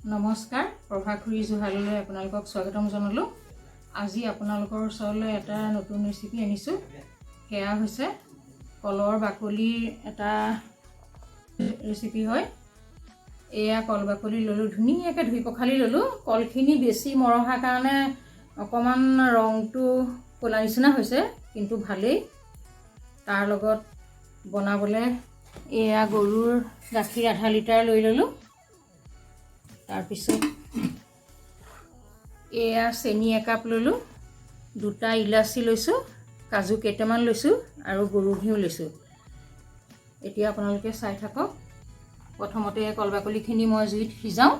নমস্কাৰ প্ৰভা খুৰী জুহাললৈ আপোনালোকক স্বাগতম জনালোঁ। আজি আপোনালোকৰ ওচৰলৈ এটা নতুন ৰেচিপি আনিছোঁ। সেয়া হৈছে কলৰ বাকলিৰ এটা ৰেচিপি হয়। এয়া কল বাকলি ল'লোঁ, ধুনীয়াকৈ ধুই পখালি ল'লোঁ। কলখিনি বেছি মৰহাৰ কাৰণে অকণমান ৰংটো ক'লা নিচিনা হৈছে, কিন্তু ভালেই। তাৰ লগত বনাবলৈ এয়া গৰুৰ গাখীৰ আধা লিটাৰ লৈ ল'লোঁ। তাৰপিছত এয়া চেনি একাপ ল'লোঁ, দুটা ইলাচি লৈছোঁ, কাজু কেইটামান লৈছোঁ আৰু গৰু ঘিউ লৈছোঁ। এতিয়া আপোনালোকে চাই থাকক। প্ৰথমতে কল বাকলিখিনি মই জুইত সিজাওঁ।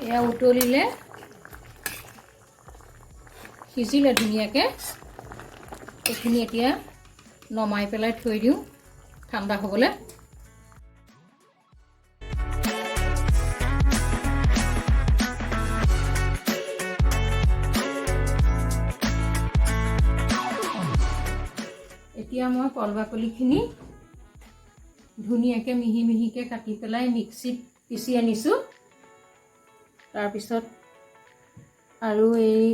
এয়া উতলিলে, সিজিলে ধুনীয়াকৈ। এইখিনি এতিয়া নমাই পেলাই থৈ দিওঁ ঠাণ্ডা হ'বলৈ। এতিয়া মই কল বাকলিখিনি ধুনীয়াকৈ মিহি মিহিকৈ কাটি পেলাই মিক্সিত পিচি আনিছোঁ। তাৰপিছত আৰু এই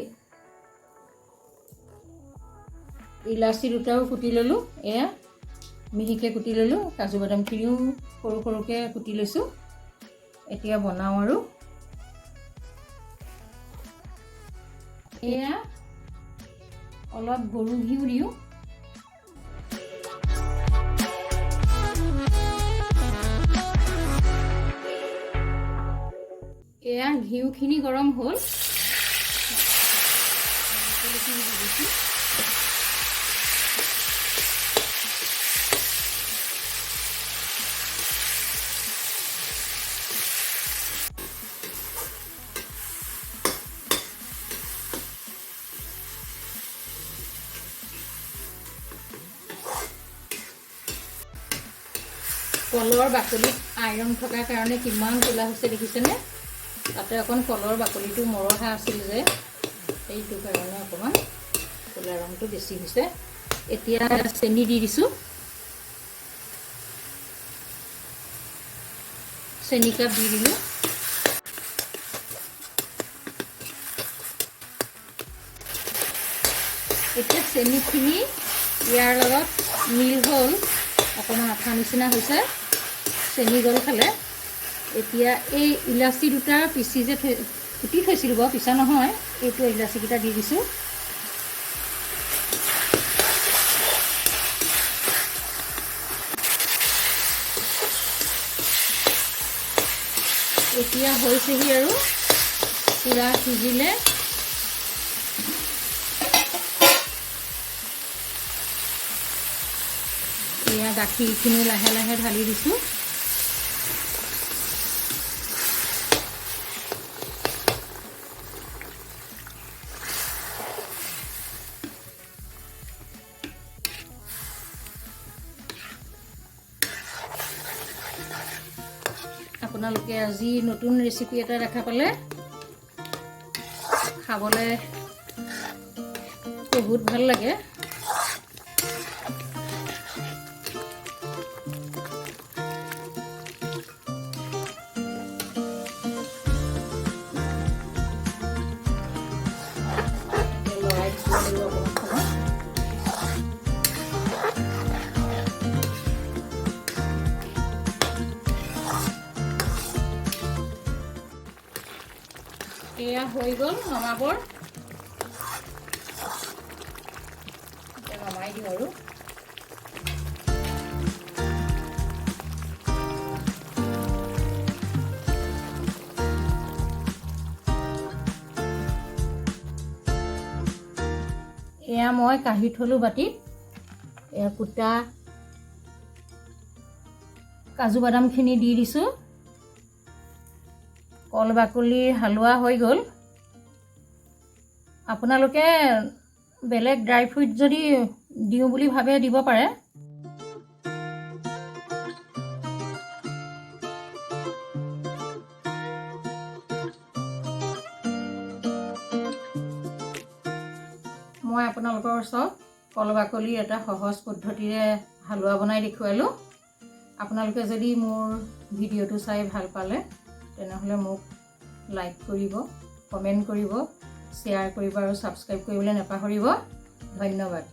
ইলাচি দুটাও কুটি ল'লোঁ, এয়া মিহিকৈ কুটি ল'লোঁ। কাজু বাদামখিনিও সৰু সৰুকৈ কুটি লৈছোঁ। এতিয়া বনাওঁ আৰু এয়া অলপ গৰু ঘিউ দিওঁ। এয়া ঘিউখিনি গৰম হ'ল, কলৰ বাকলিত আইৰণ থকাৰ কাৰণে কিমান ক'লা হৈছে দেখিছেনে? তাতে অকণ কলৰ বাকলিটো মৰহা আছিল যে, সেইটো কাৰণে অকণমান ক'লা ৰংটো বেছি হৈছে। এতিয়া চেনি দি দিছোঁ, চেনি কাপ দি দিলোঁ। এতিয়া চেনিখিনি ইয়াৰ লগত মিল হ'ল, অকণমান আঠা নিচিনা হৈছে চেনি গল খালে। এতিয়া এই ইলাচি দুটা পিচি যে কুটি থৈছিলোঁ বাৰু, পিছা নহয়, এইটো ইলাচিকেইটা দি দিছোঁ। এতিয়া হৈছেহি আৰু পূৰা সিজিলে। এয়া গাখীৰখিনি লাহে লাহে ঢালি দিছোঁ। আপোনালোকে আজি নতুন ৰেচিপি এটা দেখা পালে খাবলৈ বহুত ভাল লাগে। এয়া হৈ গ'ল নমাবৰ। এতিয়া নমাই দিওঁ আৰু এয়া মই কাঢ়ি থলো বাটিত এয়া কুটা কাজু বাদামখিনি দি দিছোঁ কল বাকলিৰ হালোৱা হৈ গ'ল আপোনালোকে বেলেগ ড্ৰাই ফ্ৰুট যদি দিওঁ বুলি ভাবে দিব পাৰে মই আপোনালোকৰ ওচৰত কল বাকলিৰ এটা সহজ পদ্ধতিৰে হালোৱা বনাই দেখুৱালোঁ আপোনালোকে যদি মোৰ ভিডিঅ'টো চাই ভাল পালে তেনেহ'লে মোক লাইক কৰিব কমেণ্ট কৰিব শ্বেয়াৰ কৰিব আৰু ছাবস্ক্ৰাইব কৰিবলৈ নাপাহৰিব ধন্যবাদ